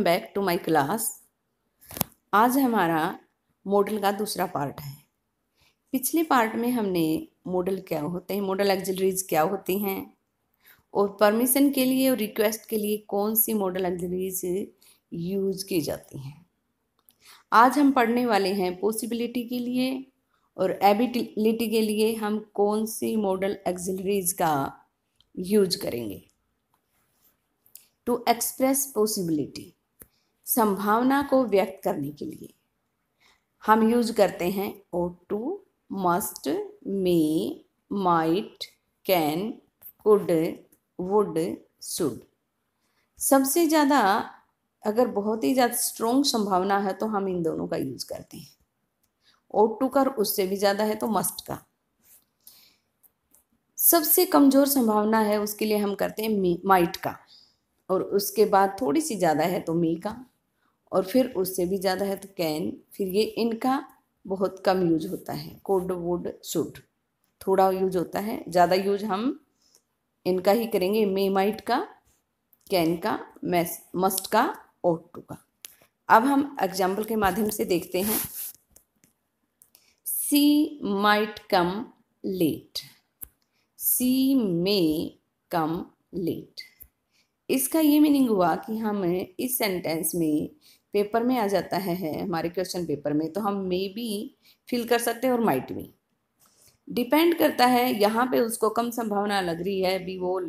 Back to my class. आज हमारा model का दूसरा पार्ट है। पिछले पार्ट में हमने मॉडल क्या होते हैं, मॉडल ऑक्सिलरीज क्या होती हैं और परमिशन के लिए और रिक्वेस्ट के लिए कौन सी मॉडल ऑक्सिलरीज यूज की जाती हैं। आज हम पढ़ने वाले हैं पॉसिबिलिटी के लिए और एबिलिटी के लिए हम कौन सी मॉडल ऑक्सिलरीज का यूज करेंगे। टू एक्सप्रेस पॉसिबिलिटी, संभावना को व्यक्त करने के लिए हम यूज करते हैं ought to, must, may, might, can, could, would, should। सबसे ज़्यादा अगर बहुत ही ज़्यादा स्ट्रोंग संभावना है तो हम इन दोनों का यूज करते हैं। ought to का उससे भी ज़्यादा है तो must का। सबसे कमज़ोर संभावना है उसके लिए हम करते हैं might का, और उसके बाद थोड़ी सी ज़्यादा है तो may का, और फिर उससे भी ज़्यादा है तो कैन। फिर ये इनका बहुत कम यूज होता है, कुड, वुड, शुड थोड़ा यूज होता है, ज़्यादा यूज हम इनका ही करेंगे, मे, माइट का, कैन का, मस्ट का, ought to का। अब हम एग्जाम्पल के माध्यम से देखते हैं। सी माइट कम लेट, सी मे कम लेट। इसका ये मीनिंग हुआ कि हम इस सेंटेंस में पेपर में आ जाता है हमारे क्वेश्चन पेपर में, तो हम मे भी फिल कर सकते हैं और माइट भी। डिपेंड करता है, यहाँ पे उसको कम संभावना लग रही है भी वो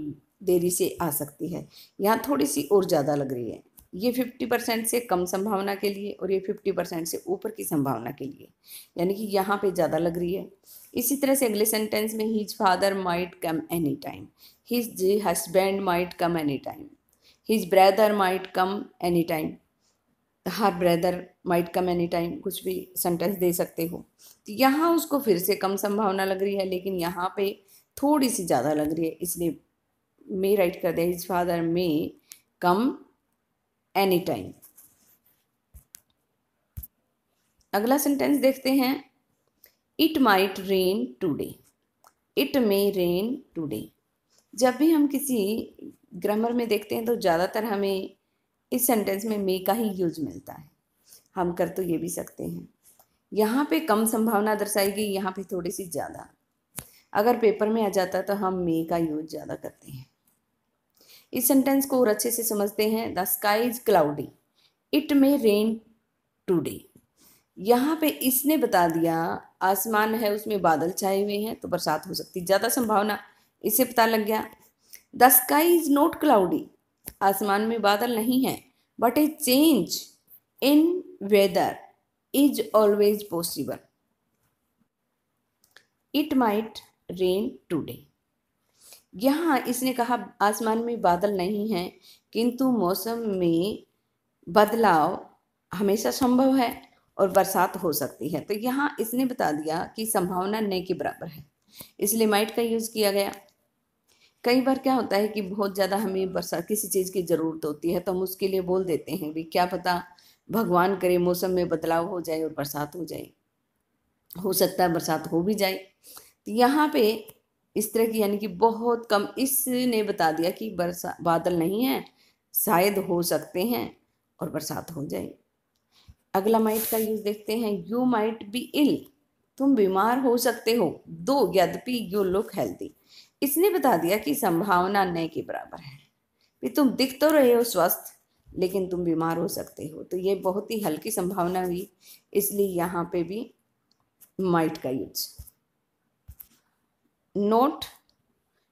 देरी से आ सकती है, यहाँ थोड़ी सी और ज़्यादा लग रही है। ये 50% से कम संभावना के लिए और ये 50% से ऊपर की संभावना के लिए, यानी कि यहाँ पे ज़्यादा लग रही है। इसी तरह से अगले सेंटेंस में his father might come any time, his husband might come any time, his brother might come any time, her brother might come any time, कुछ भी सेंटेंस दे सकते हो। तो यहाँ उसको फिर से कम संभावना लग रही है, लेकिन यहाँ पे थोड़ी सी ज़्यादा लग रही है, इसलिए मे राइट कर दिया, हिज फादर मे कम एनी टाइम। अगला सेंटेंस देखते हैं। It might rain today, it may rain today. जब भी हम किसी ग्रामर में देखते हैं तो ज़्यादातर हमें इस सेंटेंस में मे का ही यूज मिलता है। हम कर तो ये भी सकते हैं, यहाँ पे कम संभावना दर्शाएगी, यहाँ पे थोड़ी सी ज़्यादा। अगर पेपर में आ जाता तो हम मे का यूज ज़्यादा करते हैं। इस सेंटेंस को और अच्छे से समझते हैं। The sky is cloudy, it may rain today. यहाँ पे इसने बता दिया आसमान है उसमें बादल छाए हुए हैं तो बरसात हो सकती, ज़्यादा संभावना, इससे पता लग गया। The sky is not cloudy, आसमान में बादल नहीं है, but a change in weather is always possible, it might rain today. यहाँ इसने कहा आसमान में बादल नहीं है किंतु मौसम में बदलाव हमेशा संभव है और बरसात हो सकती है। तो यहाँ इसने बता दिया कि संभावना न के बराबर है, इसलिए माइट का यूज़ किया गया। कई बार क्या होता है कि बहुत ज़्यादा हमें बरसात किसी चीज़ की ज़रूरत होती है तो हम उसके लिए बोल देते हैं भी क्या पता भगवान करे मौसम में बदलाव हो जाए और बरसात हो जाए, हो सकता है बरसात हो भी जाए। तो यहाँ पे इस तरह की, यानी कि बहुत कम, इसने बता दिया कि बादल नहीं है, शायद हो सकते हैं और बरसात हो जाए। अगला माइट का यूज देखते हैं। यू माइट बी इल, तुम बीमार हो सकते हो, दो यद्यपि यू लुक हेल्दी। इसने बता दिया कि संभावना न के बराबर है, भी तुम दिख तो रहे हो स्वस्थ लेकिन तुम बीमार हो सकते हो। तो ये बहुत ही हल्की संभावना हुई, इसलिए यहाँ पे भी माइट का use. Note,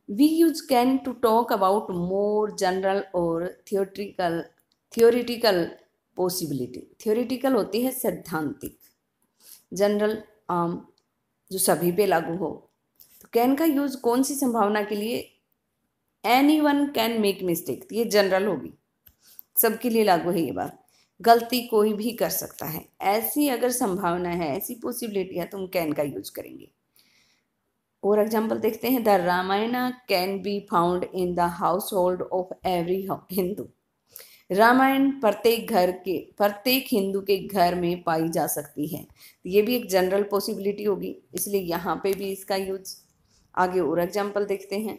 we use can to talk about more general और theoretical possibility। theoretical होती है सैद्धांतिक, जनरल आम जो सभी पे लागू हो। तो कैन का यूज कौन सी संभावना के लिए? anyone can make mistake, ये जनरल होगी, सबके लिए लागू है ये बात। गलती कोई भी कर सकता है, ऐसी अगर संभावना है, ऐसी पॉसिबिलिटी है तो हम कैन का यूज करेंगे। और एग्जाम्पल देखते हैं। The Ramayan can be found in the household of every Hindu, Ramayan प्रत्येक हिंदू के घर में पाई जा सकती है। ये भी एक जनरल पॉसिबिलिटी होगी, इसलिए यहाँ पे भी इसका यूज। आगे और एग्जाम्पल देखते हैं।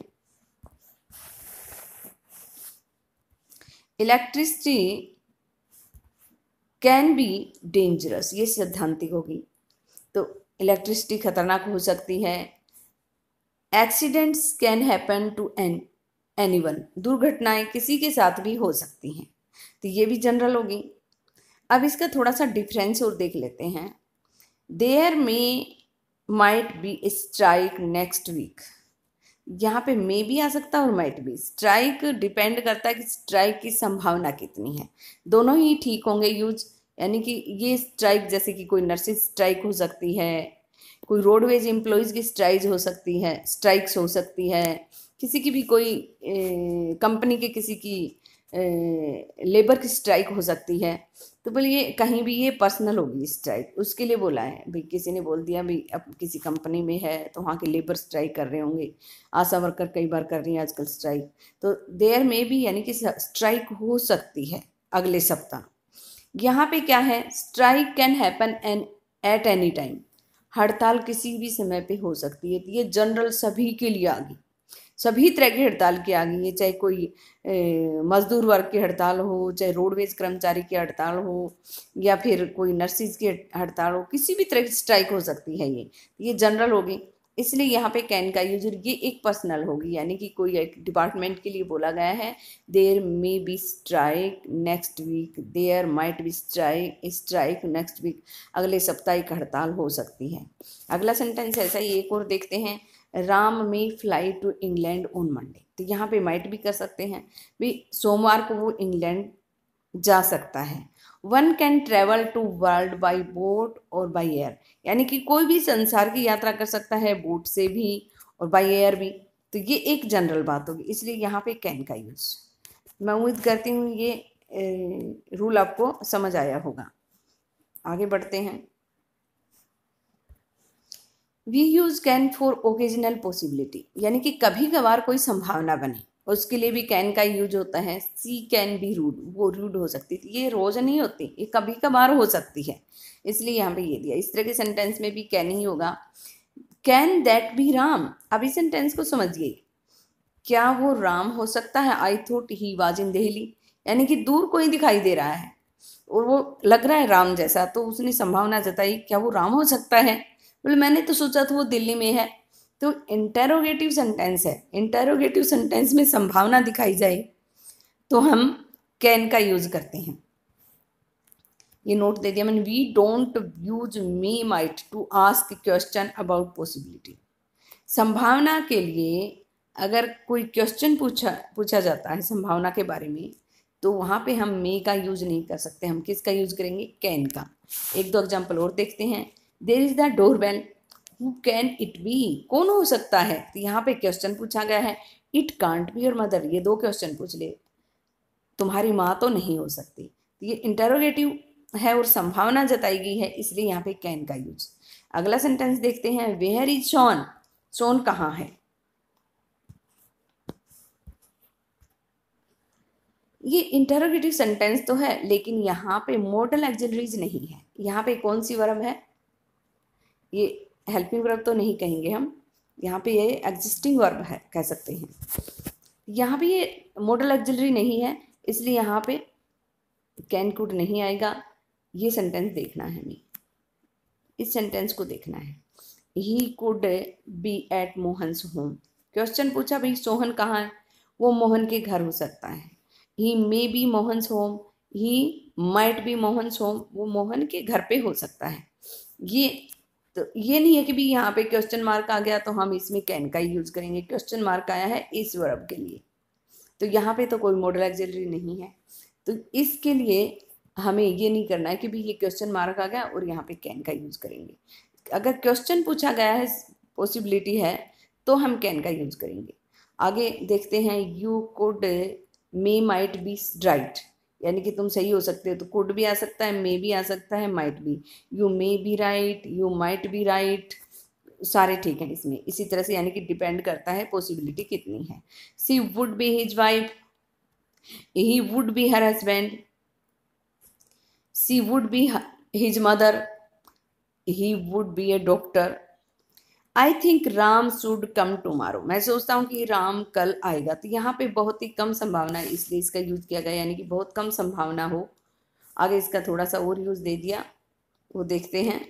इलेक्ट्रिसिटी कैन बी डेंजरस, ये सैद्धांतिक होगी। तो इलेक्ट्रिसिटी खतरनाक हो सकती है। Accidents can happen to anyone, दुर्घटनाएं किसी के साथ भी हो सकती हैं। तो ये भी जनरल होगी। अब इसका थोड़ा सा डिफरेंस और देख लेते हैं। There may might be strike next week, यहाँ पे मे भी आ सकता है और माइट भी। स्ट्राइक डिपेंड करता है कि स्ट्राइक की संभावना कितनी है। दोनों ही ठीक होंगे यूज, यानी कि ये स्ट्राइक जैसे कि कोई नर्सिस स्ट्राइक हो सकती है, कोई रोडवेज एम्प्लॉयज़ की स्ट्राइक्स हो सकती है, किसी की भी कोई कंपनी के किसी की लेबर की स्ट्राइक हो सकती है। तो बोलिए कहीं भी ये पर्सनल होगी स्ट्राइक, उसके लिए बोला है भाई। किसी ने बोल दिया भाई अब किसी कंपनी में है तो वहाँ के लेबर स्ट्राइक कर रहे होंगे, आशा वर्कर कई बार कर रही हैं आजकल स्ट्राइक, तो देयर में भी यानी कि स्ट्राइक हो सकती है अगले सप्ताह। यहाँ पे क्या है, strike can happen at any time, हड़ताल किसी भी समय पे हो सकती है। ये जनरल सभी के लिए आ गई, सभी तरह की हड़ताल की आ गई है, चाहे कोई मजदूर वर्ग की हड़ताल हो, चाहे रोडवेज कर्मचारी की हड़ताल हो, या फिर कोई नर्सिस की हड़ताल हो, किसी भी तरह की स्ट्राइक हो सकती है। ये जनरल होगी, इसलिए यहाँ पे कैन का यूज, ये एक पर्सनल होगी, यानी कि कोई एक डिपार्टमेंट के लिए बोला गया है। There may be strike next week, there might be strike next week, अगले सप्ताह एक हड़ताल हो सकती है। अगला सेंटेंस ऐसा ही एक और देखते हैं। Ram may fly to England on Monday, तो यहाँ पे माइट भी कर सकते हैं भी, सोमवार को वो इंग्लैंड जा सकता है। One can travel to world by boat और बाई एयर, यानी कि कोई भी संसार की यात्रा कर सकता है बोट से भी और बाई एयर भी। तो ये एक जनरल बात होगी, इसलिए यहाँ पे कैन का यूज। मैं उम्मीद करती हूँ ये रूल आपको समझ आया होगा। आगे बढ़ते हैं। We use can for occasional possibility, यानी कि कभी कभार कोई संभावना बने उसके लिए भी कैन का यूज होता है। सी कैन बी रूड, वो रूड हो सकती थी, ये रोज नहीं होती, ये कभी कभार हो सकती है, इसलिए यहाँ पे ये दिया। इस तरह के सेंटेंस में भी कैन ही होगा। कैन दैट बी राम, अब इस सेंटेंस को समझिए, क्या वो राम हो सकता है। I thought he was in Delhi, यानी कि दूर कोई दिखाई दे रहा है और वो लग रहा है राम जैसा, तो उसने संभावना जताई क्या वो राम हो सकता है। बोले मैंने तो सोचा था वो दिल्ली में है। तो इंटेरोगेटिव सेंटेंस है, इंटेरोगेटिव सेंटेंस में संभावना दिखाई जाए तो हम कैन का यूज करते हैं। ये नोट दे दिया मैंने। We don't use may might to ask question about possibility, संभावना के लिए अगर कोई क्वेश्चन पूछा जाता है संभावना के बारे में, तो वहाँ पे हम मे का यूज नहीं कर सकते, हम किसका यूज करेंगे, कैन का। एक दो एग्जाम्पल और देखते हैं। There is the doorbell, who can it be, कौन हो सकता है। तो यहाँ पे क्वेश्चन पूछा गया है, it can't be your mother, ये दो क्वेश्चन पूछ ले, तुम्हारी माँ तो नहीं हो सकती। तो ये इंटेरोगेटिव है और संभावना जताई गई है, इसलिए यहाँ पे कैन का यूज। अगला सेंटेंस देखते हैं। वेयर इज शॉन, शॉन कहाँ है। ये इंटरोगेटिव सेंटेंस तो है, लेकिन यहाँ पे मॉडल एक्सिलरीज नहीं है। यहाँ पे कौन सी वर्ब है, ये हेल्पिंग वर्ब तो नहीं कहेंगे हम, यहाँ पे ये एग्जिस्टिंग वर्ब है कह सकते हैं। यहाँ पे ये मॉडल एक्सिलरी नहीं है, इसलिए यहाँ पे कैन कुड नहीं आएगा। ये सेंटेंस देखना है हमें, इस सेंटेंस को देखना है। He could be at Mohan's home, question पूछा भाई सोहन कहाँ है, वो मोहन के घर हो सकता है। He may be Mohan's home, he might be Mohan's home, वो मोहन के घर पे हो सकता है। ये तो ये नहीं है कि भी यहाँ पे क्वेश्चन मार्क आ गया तो हम इसमें कैन का ही यूज करेंगे। क्वेश्चन मार्क आया है इस वर्ब के लिए, तो यहाँ पे तो कोई मॉडल एक्सिलरी नहीं है, तो इसके लिए हमें ये नहीं करना है कि भी ये क्वेश्चन मार्क आ गया और यहाँ पे कैन का यूज करेंगे। अगर क्वेश्चन पूछा गया है, पॉसिबिलिटी है, तो हम कैन का यूज करेंगे। आगे देखते हैं। You could may might B right, यानी कि तुम सही हो सकते हो, तो कुड भी आ सकता है, मे भी आ सकता है, माइट भी। You may be right, you might be right, सारे ठीक हैं इसमें। इसी तरह से यानी कि डिपेंड करता है पॉसिबिलिटी कितनी है। She would be his wife, he would be her husband, she would be his mother, he would be a doctor. I think Ram should come tomorrow, मैं सोचता हूँ कि राम कल आएगा। तो यहाँ पे बहुत ही कम संभावना है, इसलिए इसका यूज किया गया, यानी कि बहुत कम संभावना हो आगे इसका थोड़ा सा और यूज दे दिया, वो देखते हैं।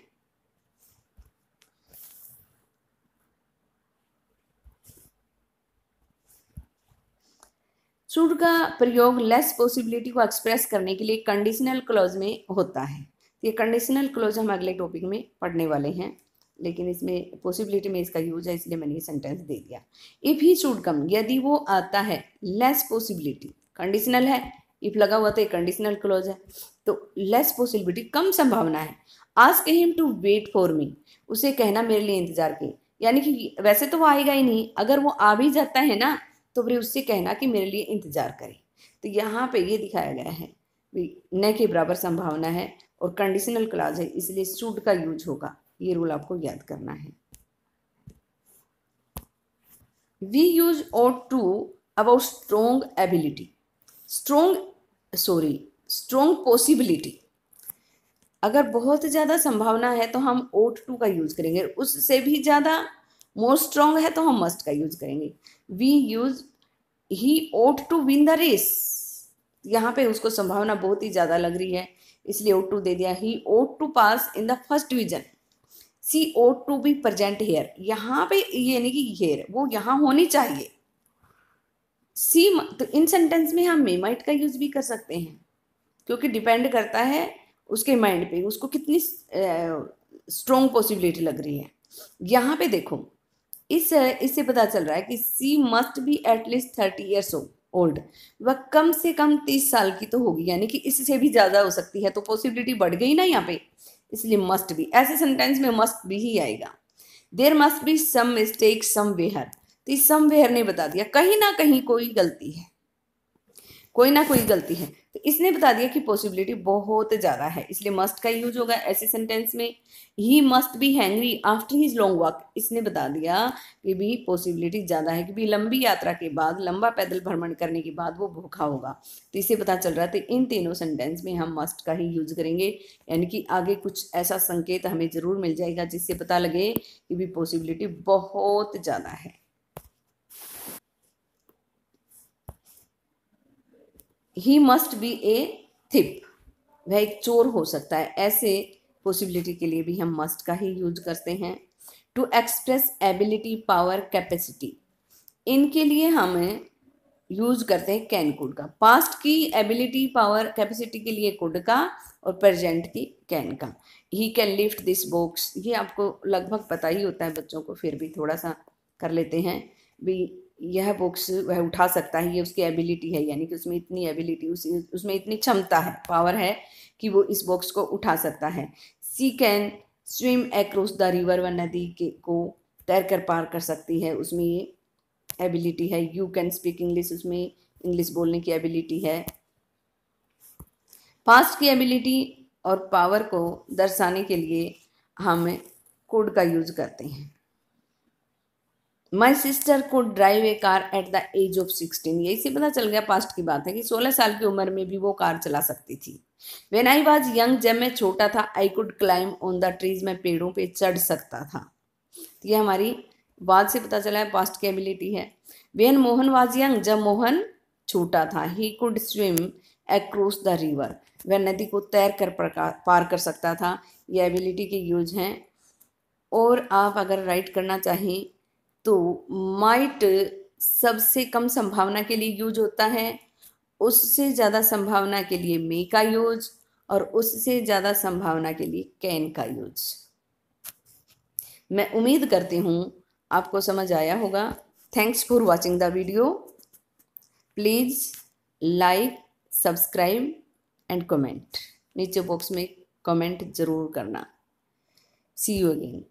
शुड का प्रयोग लेस पॉसिबिलिटी को एक्सप्रेस करने के लिए कंडीशनल क्लॉज में होता है। ये कंडीशनल क्लॉज हम अगले टॉपिक में पढ़ने वाले हैं, लेकिन इसमें पॉसिबिलिटी में इसका यूज है, इसलिए मैंने ये सेंटेंस दे दिया। इफ ही शुड कम, यदि वो आता है, लेस पॉसिबिलिटी कंडीशनल है, इफ लगा हुआ तो ये कंडीशनल क्लॉज है, तो लेस पॉसिबिलिटी कम संभावना है। Ask him to wait for me, उसे कहना मेरे लिए इंतजार के, यानी कि वैसे तो वो आएगा ही नहीं, अगर वो आ भी जाता है ना तो फिर उससे कहना कि मेरे लिए इंतजार करे। तो यहाँ पे ये दिखाया गया है न के बराबर संभावना है और कंडीशनल क्लॉज है, इसलिए शुड का यूज होगा। ये रूल आपको याद करना है। We use ought to about strong possibility. अगर बहुत ज्यादा संभावना है तो हम ought to का यूज करेंगे, उससे भी ज्यादा मोर स्ट्रोंग है तो हम मस्ट का यूज करेंगे। We use he ought to win the race, यहाँ पे उसको संभावना बहुत ही ज्यादा लग रही है, इसलिए ought to दे दिया। ही ought to pass in the first division, C ought to be present here, यहाँ पे ये नहीं कि here, वो यहाँ होनी चाहिए। सी, तो इन सेंटेंस में हम मे माइट का यूज भी कर सकते हैं, क्योंकि डिपेंड करता है उसके माइंड पे, उसको कितनी स्ट्रोंग पॉसिबिलिटी लग रही है। यहाँ पे देखो, इससे पता चल रहा है कि she must be at least 30 years old, वह कम से कम 30 साल की तो होगी, यानी कि इससे भी ज्यादा हो सकती है, तो पॉसिबिलिटी बढ़ गई ना यहाँ पे, इसलिए मस्ट बी। ऐसे सेंटेंस में मस्ट बी ही आएगा। There must be some mistake somewhere, तो इस समवेयर ने बता दिया कहीं ना कहीं कोई गलती है, कोई ना कोई गलती है, तो इसने बता दिया कि पॉसिबिलिटी बहुत ज्यादा है, इसलिए मस्ट का यूज होगा ऐसे सेंटेंस में। He must be hangry after his long walk, इसने बता दिया कि भी पॉसिबिलिटी ज्यादा है कि भी लंबी यात्रा के बाद, लंबा पैदल भ्रमण करने के बाद वो भूखा होगा, तो इससे पता चल रहा है। तो इन तीनों सेंटेंस में हम मस्ट का ही यूज करेंगे, यानी कि आगे कुछ ऐसा संकेत हमें जरूर मिल जाएगा जिससे पता लगे कि भी पॉसिबिलिटी बहुत ज्यादा है। ही मस्ट बी ए थिप, वह एक चोर हो सकता है, ऐसे पॉसिबिलिटी के लिए भी हम मस्ट का ही यूज करते हैं। To express ability, power, capacity, इनके लिए हम यूज करते हैं कैन कुड का। पास्ट की एबिलिटी, पावर, कैपेसिटी के लिए कुड का, और प्रेजेंट की कैन का। He can lift this box, ये आपको लगभग पता ही होता है बच्चों को, फिर भी थोड़ा सा कर लेते हैं भी। यह बॉक्स वह उठा सकता है, ये उसकी एबिलिटी है, यानी कि उसमें इतनी एबिलिटी, उसमें इतनी क्षमता है, पावर है कि वो इस बॉक्स को उठा सकता है। She can swim across the river, वह नदी के को तैर कर पार कर सकती है, उसमें ये एबिलिटी है। यू कैन स्पीक इंग्लिश, उसमें इंग्लिश बोलने की एबिलिटी है। पास्ट की एबिलिटी और पावर को दर्शाने के लिए हम कुड का यूज करते हैं। My sister could drive a car at the age of 16, यही से पता चल गया पास्ट की बात है कि 16 साल की उम्र में भी वो कार चला सकती थी। वेन आई वॉज यंग, जब मैं छोटा था, I could climb on the trees, मैं पेड़ों पे चढ़ सकता था। तो ये हमारी बात से पता चला है पास्ट की एबिलिटी है। वेन मोहन वॉज यंग, जब मोहन छोटा था, he could swim across the river, वह नदी को तैर कर पार कर सकता था। ये एबिलिटी के यूज हैं। और आप अगर राइट करना चाहें तो माइट सबसे कम संभावना के लिए यूज होता है, उससे ज़्यादा संभावना के लिए मे का यूज, और उससे ज़्यादा संभावना के लिए कैन का यूज। मैं उम्मीद करती हूँ आपको समझ आया होगा। Thanks for watching the video. Please like, subscribe and comment, नीचे बॉक्स में कमेंट ज़रूर करना। सी यू अगेन।